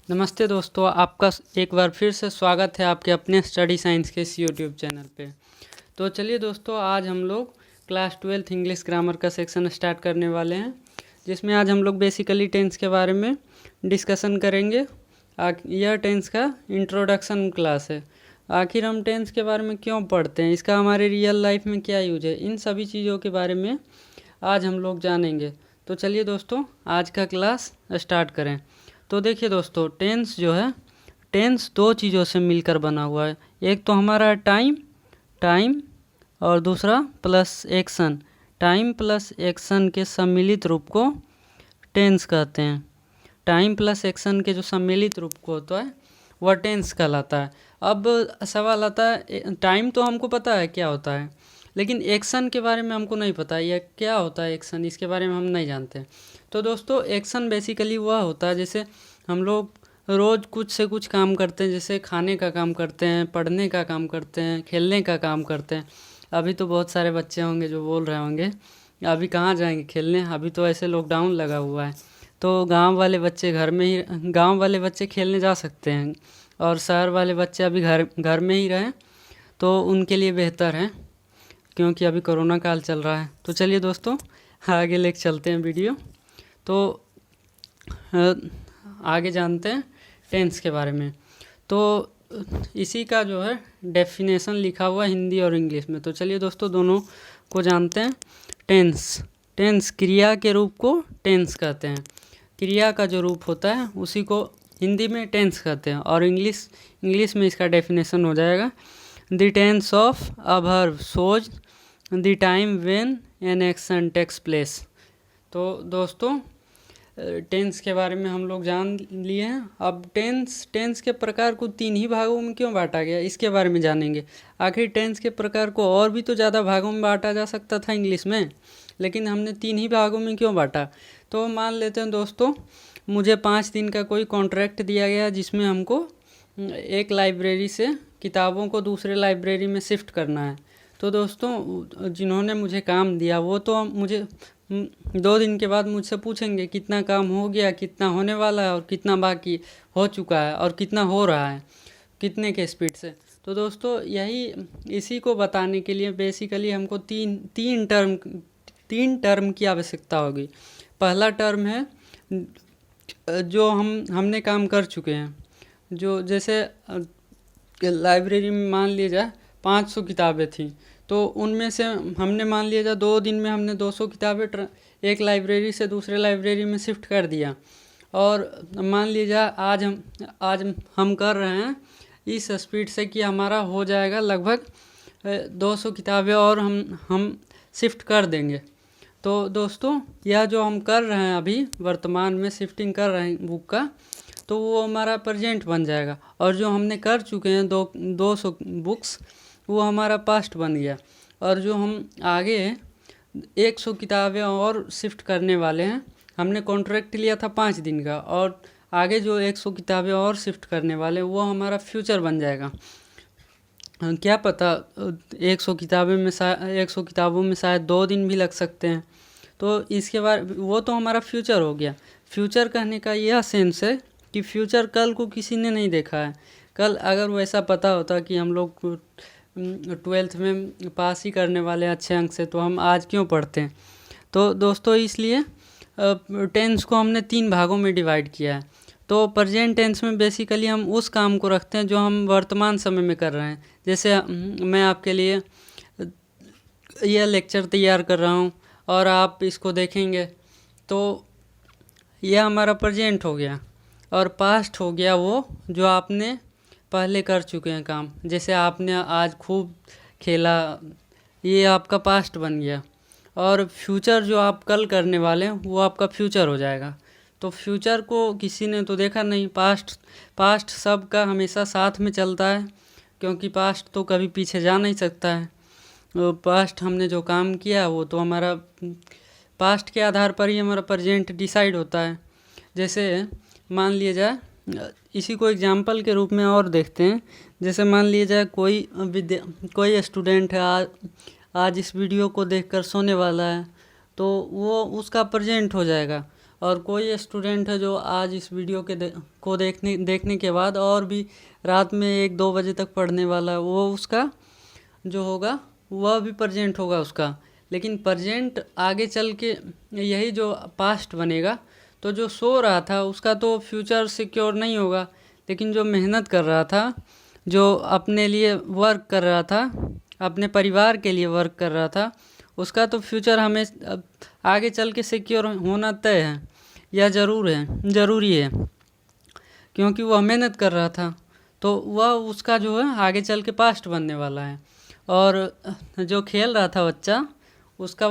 नमस्ते दोस्तों, आपका एक बार फिर से स्वागत है आपके अपने स्टडी साइंस के इस यूट्यूब चैनल पे। तो चलिए दोस्तों, आज हम लोग क्लास 12 इंग्लिश ग्रामर का सेक्शन स्टार्ट करने वाले हैं, जिसमें आज हम लोग बेसिकली टेंस के बारे में डिस्कशन करेंगे। यह टेंस का इंट्रोडक्शन क्लास है। आखिर हम टेंस के बारे में क्यों पढ़ते हैं, इसका हमारे रियल लाइफ में क्या यूज है, इन सभी चीज़ों के बारे में आज हम लोग जानेंगे। तो चलिए दोस्तों, आज का क्लास स्टार्ट करें। तो देखिए दोस्तों, टेंस जो है, टेंस दो चीज़ों से मिलकर बना हुआ है। एक तो हमारा टाइम और दूसरा plus action. Time plus action के सम्मिलित रूप को टेंस कहते हैं। टाइम प्लस एक्शन के जो सम्मिलित रूप को होता है वह टेंस कहलाता है। अब सवाल आता है, टाइम तो हमको पता है क्या होता है, लेकिन एक्शन के बारे में हमको नहीं पता है। यह क्या होता है एक्शन, इसके बारे में हम नहीं जानते। तो दोस्तों, एक्शन बेसिकली वह होता है जैसे हम लोग रोज़ कुछ से कुछ काम करते हैं, जैसे खाने का काम करते हैं, पढ़ने का काम करते हैं, खेलने का काम करते हैं। अभी तो बहुत सारे बच्चे होंगे जो बोल रहे होंगे अभी कहाँ जाएंगे खेलने, अभी तो ऐसे लॉकडाउन लगा हुआ है, तो गांव वाले बच्चे गांव वाले बच्चे खेलने जा सकते हैं, और शहर वाले बच्चे अभी घर में ही रहें तो उनके लिए बेहतर है, क्योंकि अभी कोरोना काल चल रहा है। तो चलिए दोस्तों, आगे लेके चलते हैं वीडियो। तो आगे जानते हैं टेंस के बारे में। तो इसी का जो है डेफिनेशन लिखा हुआ है हिंदी और इंग्लिश में। तो चलिए दोस्तों, दोनों को जानते हैं। टेंस क्रिया के रूप को टेंस कहते हैं। क्रिया का जो रूप होता है उसी को हिंदी में टेंस कहते हैं, और इंग्लिश में इसका डेफिनेशन हो जाएगा, the tense of a verb shows the time when an action takes place. तो दोस्तों, टेंस के बारे में हम लोग जान लिए हैं। अब टेंस के प्रकार को तीन ही भागों में क्यों बांटा गया, इसके बारे में जानेंगे। आखिर टेंस के प्रकार को और भी तो ज़्यादा भागों में बांटा जा सकता था इंग्लिश में, लेकिन हमने तीन ही भागों में क्यों बांटा। तो मान लेते हैं दोस्तों, मुझे 5 दिन का कोई कॉन्ट्रैक्ट दिया गया, जिसमें हमको एक लाइब्रेरी से किताबों को दूसरे लाइब्रेरी में शिफ्ट करना है। तो दोस्तों, जिन्होंने मुझे काम दिया वो तो मुझे 2 दिन के बाद मुझसे पूछेंगे कितना काम हो गया, कितना होने वाला है, और कितना बाकी हो चुका है, और कितना हो रहा है, कितने के स्पीड से। तो दोस्तों, इसी को बताने के लिए बेसिकली हमको तीन टर्म की आवश्यकता होगी। पहला टर्म है जो हमने काम कर चुके हैं, जो जैसे लाइब्रेरी में मान लिया जाए 500 किताबें थी, तो उनमें से हमने मान लिया जाए 2 दिन में हमने 200 किताबें एक लाइब्रेरी से दूसरे लाइब्रेरी में शिफ्ट कर दिया। और मान लीजिए आज हम कर रहे हैं इस स्पीड से कि हमारा हो जाएगा लगभग 200 किताबें, और हम शिफ्ट कर देंगे। तो दोस्तों, यह जो हम कर रहे हैं अभी वर्तमान में शिफ्टिंग कर रहे हैं बुक का, तो वो हमारा प्रेजेंट बन जाएगा, और जो हमने कर चुके हैं 200 बुक्स, वो हमारा पास्ट बन गया। और जो हम आगे 100 किताबें और शिफ्ट करने वाले हैं, हमने कॉन्ट्रैक्ट लिया था 5 दिन का, और आगे जो 100 किताबें और शिफ्ट करने वाले वो हमारा फ्यूचर बन जाएगा। क्या पता 100 किताबों में शायद 2 दिन भी लग सकते हैं। तो इसके बाद वो तो हमारा फ्यूचर हो गया। फ्यूचर कहने का यह सेंस है कि फ्यूचर कल को किसी ने नहीं देखा है। कल अगर वैसा पता होता कि हम लोग 12th में पास ही करने वाले अच्छे अंक से, तो हम आज क्यों पढ़ते हैं। तो दोस्तों, इसलिए टेंस को हमने 3 भागों में डिवाइड किया है। तो प्रेजेंट टेंस में बेसिकली हम उस काम को रखते हैं जो हम वर्तमान समय में कर रहे हैं। जैसे मैं आपके लिए यह लेक्चर तैयार कर रहा हूँ और आप इसको देखेंगे, तो यह हमारा प्रेजेंट हो गया। और पास्ट हो गया वो जो आपने पहले कर चुके हैं काम। जैसे आपने आज खूब खेला, ये आपका पास्ट बन गया। और फ्यूचर जो आप कल करने वाले हैं वो आपका फ्यूचर हो जाएगा। तो फ्यूचर को किसी ने तो देखा नहीं। पास्ट सबका हमेशा साथ में चलता है, क्योंकि पास्ट तो कभी पीछे जा नहीं सकता है। पास्ट हमने जो काम किया वो तो हमारा पास्ट के आधार पर ही हमारा प्रेजेंट डिसाइड होता है। जैसे मान लिया जाए, इसी को एग्जाम्पल के रूप में और देखते हैं। जैसे मान लिया जाए कोई स्टूडेंट है आज इस वीडियो को देखकर सोने वाला है, तो वो उसका प्रेजेंट हो जाएगा। और कोई स्टूडेंट है जो आज इस वीडियो को देखने के बाद और भी रात में 1-2 बजे तक पढ़ने वाला है, वो उसका जो होगा वह भी प्रेजेंट होगा उसका। लेकिन प्रेजेंट आगे चल के यही जो पास्ट बनेगा, तो जो सो रहा था उसका तो फ्यूचर सिक्योर नहीं होगा, लेकिन जो मेहनत कर रहा था, जो अपने लिए वर्क कर रहा था, अपने परिवार के लिए वर्क कर रहा था, उसका तो फ्यूचर हमें आगे चल के सिक्योर होना तय है या ज़रूरी है, क्योंकि वह मेहनत कर रहा था, तो वह उसका जो है आगे चल के पास्ट बनने वाला है। और जो खेल रहा था बच्चा, उसका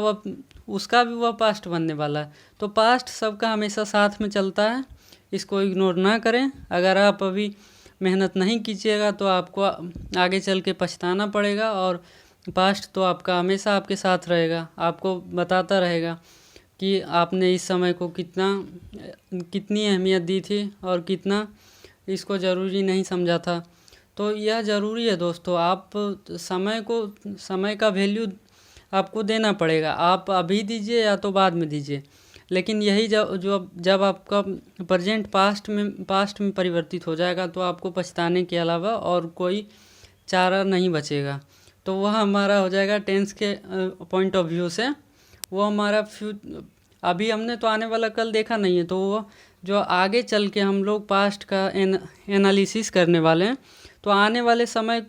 भी वह पास्ट बनने वाला है। तो पास्ट सबका हमेशा साथ में चलता है, इसको इग्नोर ना करें। अगर आप अभी मेहनत नहीं कीजिएगा तो आपको आगे चल के पछताना पड़ेगा, और पास्ट तो आपका हमेशा आपके साथ रहेगा, आपको बताता रहेगा कि आपने इस समय को कितनी अहमियत दी थी और कितना इसको ज़रूरी नहीं समझा था। तो यह ज़रूरी है दोस्तों, आप समय का वैल्यू आपको देना पड़ेगा। आप अभी दीजिए या तो बाद में दीजिए, लेकिन यही जब आपका प्रेजेंट पास्ट में परिवर्तित हो जाएगा तो आपको पछताने के अलावा और कोई चारा नहीं बचेगा। तो वह हमारा हो जाएगा टेंस के पॉइंट ऑफ व्यू से, वो हमारा अभी हमने तो आने वाला कल देखा नहीं है, तो वो जो आगे चल के हम लोग पास्ट का एनालिसिस करने वाले हैं, तो आने वाले समय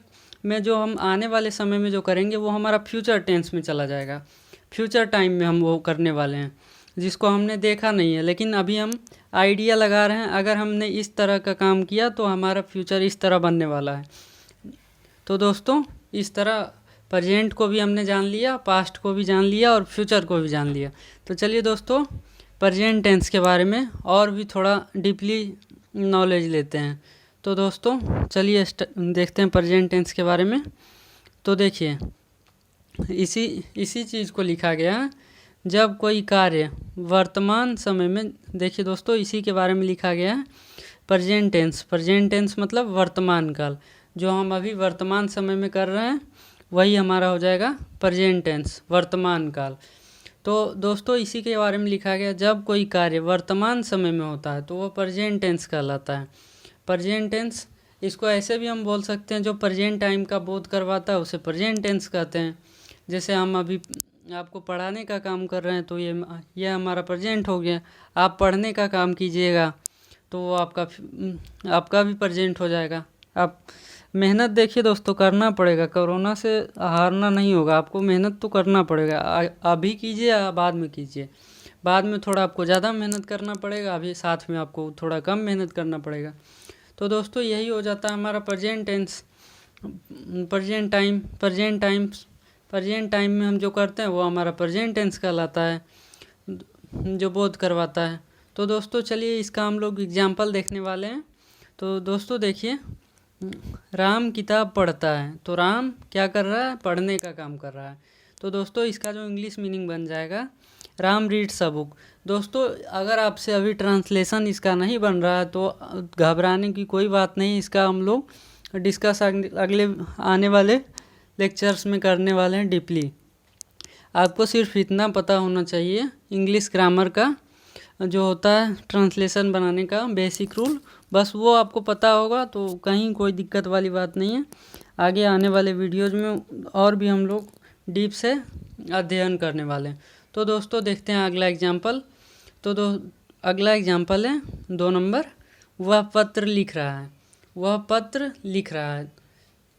में जो करेंगे वो हमारा फ्यूचर टेंस में चला जाएगा। फ्यूचर टाइम में हम वो करने वाले हैं जिसको हमने देखा नहीं है, लेकिन अभी हम आइडिया लगा रहे हैं। अगर हमने इस तरह का काम किया तो हमारा फ्यूचर इस तरह बनने वाला है। तो दोस्तों, इस तरह प्रेजेंट को भी हमने जान लिया, पास्ट को भी जान लिया और फ्यूचर को भी जान लिया। तो चलिए दोस्तों, प्रेजेंट टेंस के बारे में और भी थोड़ा डीपली नॉलेज लेते हैं। तो दोस्तों चलिए देखते हैं प्रेजेंट टेंस के बारे में। तो देखिए, इसी चीज़ को लिखा गया है, जब कोई कार्य वर्तमान समय में, देखिए दोस्तों इसी के बारे में लिखा गया है प्रेजेंट टेंस मतलब वर्तमान काल। जो हम अभी वर्तमान समय में कर रहे हैं वही हमारा हो जाएगा प्रेजेंट टेंस, वर्तमान काल। तो दोस्तों इसी के बारे में लिखा गया, जब कोई कार्य वर्तमान समय में होता है तो वो प्रेजेंट टेंस कहलाता है। प्रेजेंट टेंस, इसको ऐसे भी हम बोल सकते हैं, जो प्रेजेंट टाइम का बोध करवाता है उसे प्रेजेंट टेंस कहते हैं। जैसे हम अभी आपको पढ़ाने का काम कर रहे हैं तो ये हमारा प्रेजेंट हो गया। आप पढ़ने का काम कीजिएगा तो वो आपका भी प्रेजेंट हो जाएगा। आप मेहनत देखिए दोस्तों, करना पड़ेगा, कोरोना से हारना नहीं होगा, आपको मेहनत तो करना पड़ेगा। अभी कीजिए या बाद में कीजिए, बाद में थोड़ा आपको ज़्यादा मेहनत करना पड़ेगा, अभी साथ में आपको थोड़ा कम मेहनत करना पड़ेगा। तो दोस्तों यही हो जाता है हमारा प्रेजेंट टेंस। प्रेजेंट टाइम में हम जो करते हैं वो हमारा प्रेजेंट टेंस कहलाता है, जो बोध करवाता है। तो दोस्तों चलिए इसका हम लोग एग्जाम्पल देखने वाले हैं। तो दोस्तों देखिए, राम किताब पढ़ता है, तो राम क्या कर रहा है, पढ़ने का काम कर रहा है। तो दोस्तों इसका जो इंग्लिश मीनिंग बन जाएगा, राम रीड्स अ बुक। दोस्तों अगर आपसे अभी ट्रांसलेशन इसका नहीं बन रहा है तो घबराने की कोई बात नहीं, इसका हम लोग डिस्कस अगले आने वाले लेक्चर्स में करने वाले हैं डीपली। आपको सिर्फ इतना पता होना चाहिए, इंग्लिश ग्रामर का जो होता है ट्रांसलेशन बनाने का बेसिक रूल, बस वो आपको पता होगा तो कहीं कोई दिक्कत वाली बात नहीं है। आगे आने वाले वीडियोज़ में और भी हम लोग डीप से अध्ययन करने वाले हैं। तो दोस्तों देखते हैं अगला एग्जाम्पल। तो अगला एग्जाम्पल है 2 नंबर, वह पत्र लिख रहा है।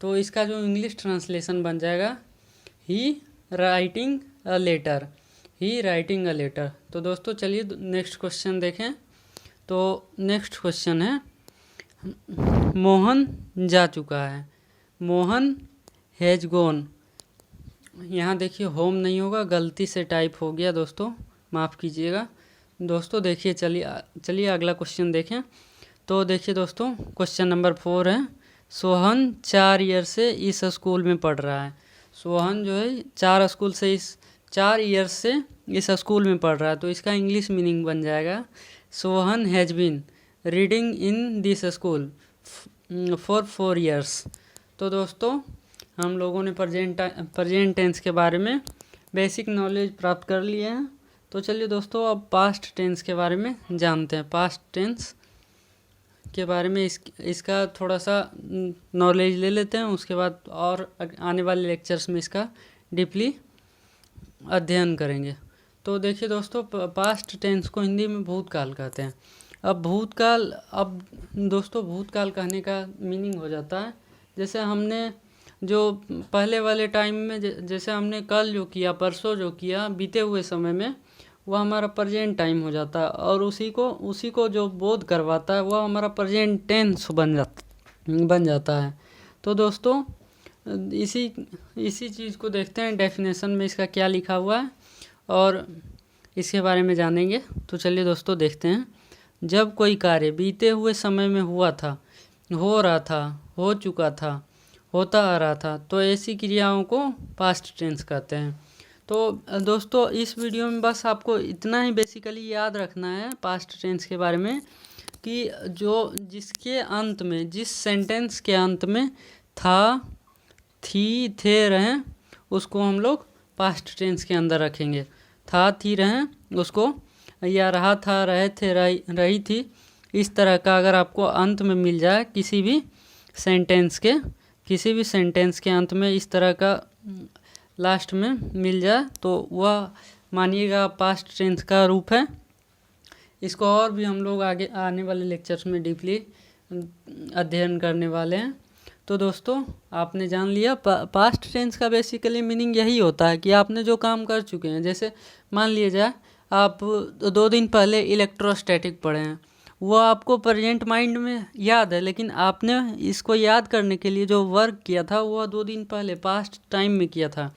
तो इसका जो इंग्लिश ट्रांसलेशन बन जाएगा, ही राइटिंग अ लेटर। तो दोस्तों चलिए नेक्स्ट क्वेश्चन देखें। तो नेक्स्ट क्वेश्चन है, मोहन जा चुका है, मोहन हैज गॉन। यहाँ देखिए होम नहीं होगा, गलती से टाइप हो गया दोस्तों, माफ़ कीजिएगा। दोस्तों देखिए, चलिए अगला क्वेश्चन देखें। तो देखिए दोस्तों, क्वेश्चन नंबर 4 है, सोहन 4 ईयर से इस स्कूल में पढ़ रहा है। सोहन जो है 4 ईयर से इस स्कूल में पढ़ रहा है। तो इसका इंग्लिश मीनिंग बन जाएगा, Sohan has been reading in this school for 4 years. तो दोस्तों हम लोगों ने प्रेजेंट टेंस के बारे में बेसिक नॉलेज प्राप्त कर लिए हैं। तो चलिए दोस्तों अब पास्ट टेंस के बारे में जानते हैं। पास्ट टेंस के बारे में इसका थोड़ा सा नॉलेज ले लेते हैं, उसके बाद और आने वाले लेक्चर्स में इसका डीपली अध्ययन करेंगे। तो देखिए दोस्तों, पास्ट टेंस को हिंदी में भूतकाल कहते हैं। अब दोस्तों भूतकाल कहने का मीनिंग हो जाता है, जैसे हमने जो पहले वाले टाइम में जैसे हमने कल जो किया, परसों जो किया, बीते हुए समय में, वह हमारा प्रेजेंट टाइम हो जाता है, और उसी को जो बोध करवाता है वह हमारा प्रेजेंट टेंस बन जाता है। तो दोस्तों इसी चीज़ को देखते हैं डेफिनेशन में इसका क्या लिखा हुआ है और इसके बारे में जानेंगे। तो चलिए दोस्तों देखते हैं। जब कोई कार्य बीते हुए समय में हुआ था, हो रहा था, हो चुका था, होता आ रहा था, तो ऐसी क्रियाओं को पास्ट टेंस कहते हैं। तो दोस्तों इस वीडियो में बस आपको इतना ही बेसिकली याद रखना है पास्ट टेंस के बारे में, कि जिसके अंत में, जिस सेंटेंस के अंत में था, थी, थे, रहें, उसको हम लोग पास्ट टेंस के अंदर रखेंगे। था, थी, रहें उसको, या रहा था, रहे थे, रही थी, इस तरह का अगर आपको अंत में मिल जाए किसी भी सेंटेंस के अंत में इस तरह का लास्ट में मिल जाए, तो वह मानिएगा पास्ट टेंस का रूप है। इसको और भी हम लोग आगे आने वाले लेक्चर्स में डीपली अध्ययन करने वाले हैं। तो दोस्तों आपने जान लिया पास्ट टेंस का बेसिकली मीनिंग यही होता है कि आपने जो काम कर चुके हैं। जैसे मान लिया जाए आप 2 दिन पहले इलेक्ट्रोस्टैटिक पढ़े हैं, वो आपको प्रेजेंट माइंड में याद है, लेकिन आपने इसको याद करने के लिए जो वर्क किया था वह 2 दिन पहले पास्ट टाइम में किया था।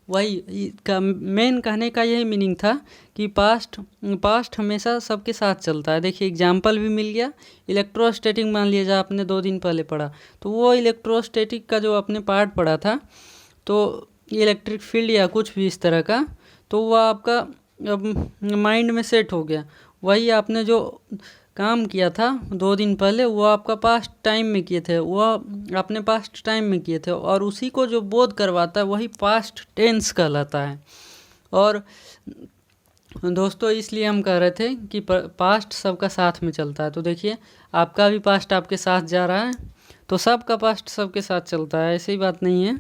वही का मेन कहने का यही मीनिंग था कि पास्ट हमेशा सबके साथ चलता है। देखिए एग्जाम्पल भी मिल गया। इलेक्ट्रोस्टैटिक मान लिया जाए आपने 2 दिन पहले पढ़ा, तो वो इलेक्ट्रोस्टैटिक का जो आपने पार्ट पढ़ा था, तो इलेक्ट्रिक फील्ड या कुछ भी इस तरह का, तो वह आपका माइंड में सेट हो गया। वही आपने जो काम किया था 2 दिन पहले, वो आपका पास्ट टाइम में किए थे, वह आपने पास्ट टाइम में किए थे, और उसी को जो बोध करवाता है वही पास्ट टेंस कहलाता है। और दोस्तों इसलिए हम कह रहे थे कि पास्ट सबका साथ में चलता है। तो देखिए आपका भी पास्ट आपके साथ जा रहा है, तो सबका पास्ट सबके साथ चलता है, ऐसी बात नहीं है।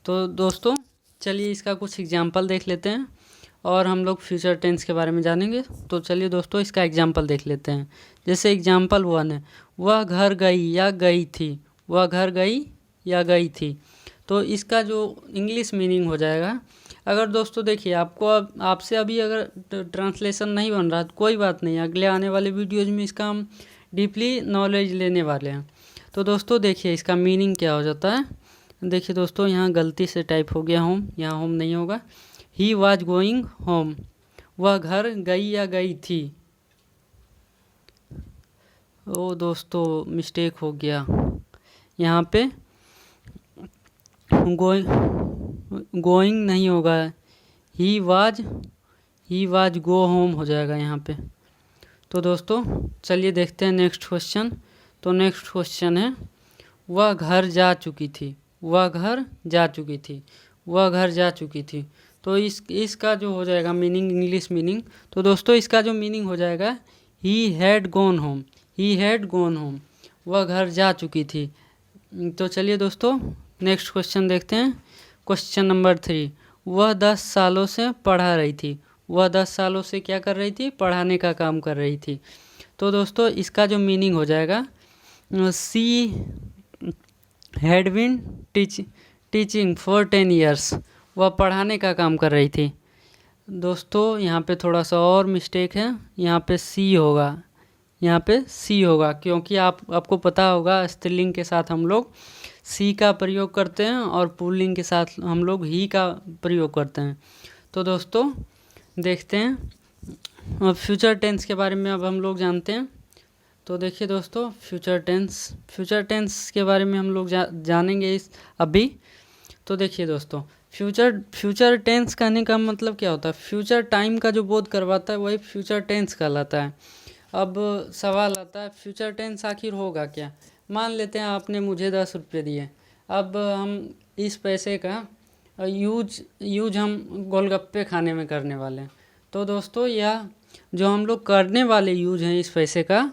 तो दोस्तों चलिए इसका कुछ एग्जाम्पल देख लेते हैं और हम लोग फ्यूचर टेंस के बारे में जानेंगे। तो चलिए दोस्तों इसका एग्जाम्पल देख लेते हैं। जैसे एग्जाम्पल 1 है, वह घर गई या गई थी। वह घर गई या गई थी, तो इसका जो इंग्लिश मीनिंग हो जाएगा, अगर दोस्तों देखिए आपसे अभी अगर ट्रांसलेशन नहीं बन रहा तो कोई बात नहीं, अगले आने वाले वीडियोज में इसका हम डीपली नॉलेज लेने वाले हैं। तो दोस्तों देखिए इसका मीनिंग क्या हो जाता है। देखिए दोस्तों यहाँ गलती से टाइप हो गया होम, यहाँ होम नहीं होगा। ही वॉज गोइंग होम, वह घर गई या गई थी। ओ दोस्तों मिस्टेक हो गया, यहाँ पे गोइंग नहीं होगा, ही वाज गो होम हो जाएगा यहाँ पे। तो दोस्तों चलिए देखते हैं नेक्स्ट क्वेश्चन। तो नेक्स्ट क्वेश्चन है, वह घर जा चुकी थी। वह घर जा चुकी थी, वह घर जा चुकी थी। तो इसका जो हो जाएगा मीनिंग, इंग्लिश मीनिंग, तो दोस्तों इसका जो मीनिंग हो जाएगा, he had gone home. He had gone home, वह घर जा चुकी थी। तो चलिए दोस्तों नेक्स्ट क्वेश्चन देखते हैं। क्वेश्चन नंबर 3, वह 10 सालों से पढ़ा रही थी। वह 10 सालों से क्या कर रही थी? पढ़ाने का काम कर रही थी। तो दोस्तों इसका जो मीनिंग हो जाएगा, she had been teaching for 10 years. वह पढ़ाने का काम कर रही थी। दोस्तों यहाँ पे थोड़ा सा और मिस्टेक है, यहाँ पे सी होगा, यहाँ पे सी होगा, क्योंकि आपको पता होगा स्त्रीलिंग के साथ हम लोग सी का प्रयोग करते हैं और पुल्लिंग के साथ हम लोग ही का प्रयोग करते हैं। तो दोस्तों देखते हैं फ्यूचर टेंस के बारे में अब हम लोग जानते हैं। तो देखिए दोस्तों फ्यूचर टेंस के बारे में हम लोग जानेंगे अभी। तो देखिए दोस्तों फ्यूचर टेंस कहने का मतलब क्या होता है? फ्यूचर टाइम का जो बोध करवाता है वही फ्यूचर टेंस कहलाता है। अब सवाल आता है फ्यूचर टेंस आखिर होगा क्या? मान लेते हैं आपने मुझे 10 रुपये दिए, अब हम इस पैसे का यूज हम गोलगप्पे खाने में करने वाले हैं। तो दोस्तों यह जो हम लोग करने वाले यूज हैं इस पैसे का,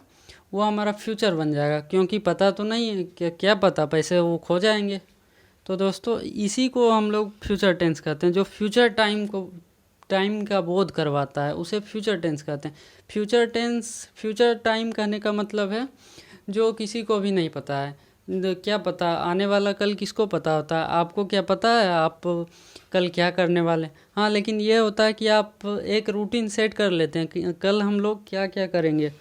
वो हमारा फ्यूचर बन जाएगा, क्योंकि पता तो नहीं है क्या पता पैसे वो खो जाएंगे। तो दोस्तों इसी को हम लोग फ्यूचर टेंस कहते हैं। जो फ्यूचर टाइम का बोध करवाता है उसे फ्यूचर टेंस कहते हैं। फ्यूचर टाइम कहने का मतलब है जो किसी को भी नहीं पता है। क्या पता आने वाला कल किसको पता होता है? आपको क्या पता है आप कल क्या करने वाले? हाँ, लेकिन ये होता है कि आप एक रूटीन सेट कर लेते हैं कि कल हम लोग क्या क्या करेंगे।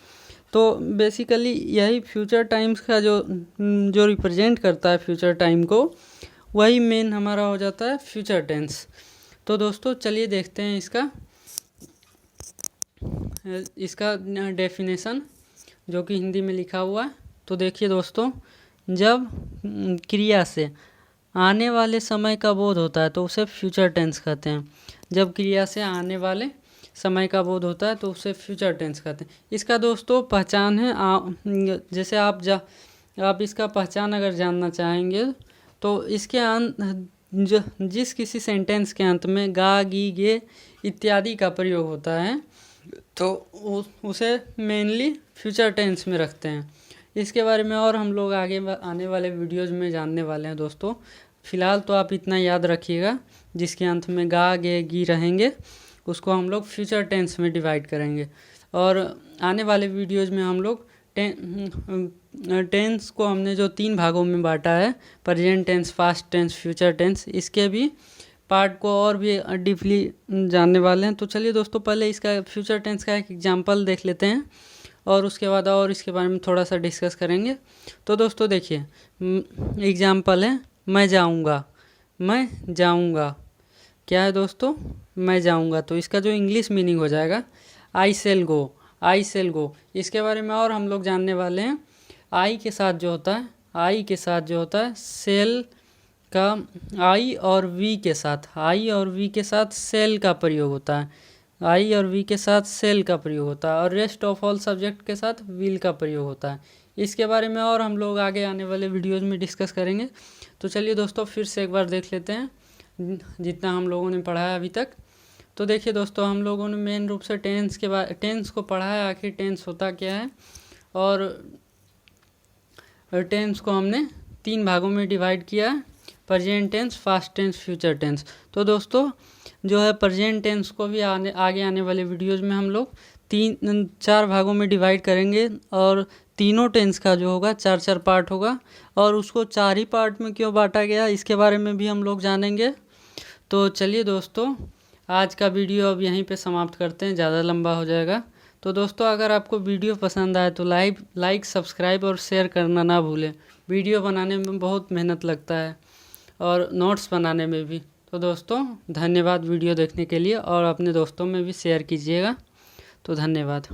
तो बेसिकली यही फ्यूचर टाइम्स का जो रिप्रेजेंट करता है फ्यूचर टाइम को, वही मेन हमारा हो जाता है फ्यूचर टेंस। तो दोस्तों चलिए देखते हैं इसका डेफिनेशन जो कि हिंदी में लिखा हुआ है। तो देखिए दोस्तों, जब क्रिया से आने वाले समय का बोध होता है तो उसे फ्यूचर टेंस कहते हैं। जब क्रिया से आने वाले समय का बोध होता है तो उसे फ्यूचर टेंस कहते हैं। इसका दोस्तों पहचान है, जैसे आप इसका पहचान अगर जानना चाहेंगे तो इसके जिस किसी सेंटेंस के अंत में गा, गी, गे इत्यादि का प्रयोग होता है तो उसे मेनली फ्यूचर टेंस में रखते हैं। इसके बारे में और हम लोग आगे आने वाले वीडियोज़ में जानने वाले हैं दोस्तों। फ़िलहाल तो आप इतना याद रखिएगा, जिसके अंत में गा, गे, गी रहेंगे उसको हम लोग फ्यूचर टेंस में डिवाइड करेंगे। और आने वाले वीडियोज़ में हम लोग टेंस को हमने जो 3 भागों में बांटा है, present tense, past tense, future tense, इसके भी पार्ट को और भी डीपली जानने वाले हैं। तो चलिए दोस्तों पहले इसका फ्यूचर टेंस का एक एग्जांपल देख लेते हैं और उसके बाद और इसके बारे में थोड़ा सा डिस्कस करेंगे। तो दोस्तों देखिए, एग्जांपल है मैं जाऊंगा। मैं जाऊंगा क्या है दोस्तों? मैं जाऊंगा। तो इसका जो इंग्लिश मीनिंग हो जाएगा आई सेल गो। आई सेल गो। इसके बारे में और हम लोग जानने वाले हैं। आई के साथ जो होता है सेल का आई और वी के साथ सेल का प्रयोग होता है। आई और वी के साथ सेल का प्रयोग होता है और रेस्ट ऑफ ऑल सब्जेक्ट के साथ विल का प्रयोग होता है। इसके बारे में और हम लोग आगे आने वाले वीडियोज़ में डिस्कस करेंगे। तो चलिए दोस्तों फिर से एक बार देख लेते हैं जितना हम लोगों ने पढ़ा है अभी तक। तो देखिए दोस्तों, हम लोगों ने मेन रूप से टेंस को पढ़ा है, आखिर टेंस होता क्या है, और टेंस को हमने 3 भागों में डिवाइड किया है, present tense, past tense, future tense. तो दोस्तों जो है प्रेजेंट टेंस को भी आगे आने वाले वीडियोज़ में हम लोग 4 भागों में डिवाइड करेंगे और तीनों टेंस का जो होगा 4 पार्ट होगा। और उसको 4 ही पार्ट में क्यों बांटा गया इसके बारे में भी हम लोग जानेंगे। तो चलिए दोस्तों, आज का वीडियो अब यहीं पे समाप्त करते हैं, ज़्यादा लंबा हो जाएगा। तो दोस्तों अगर आपको वीडियो पसंद आए तो लाइक, सब्सक्राइब और शेयर करना ना भूलें। वीडियो बनाने में बहुत मेहनत लगता है और नोट्स बनाने में भी। तो दोस्तों धन्यवाद वीडियो देखने के लिए, और अपने दोस्तों में भी शेयर कीजिएगा। तो धन्यवाद।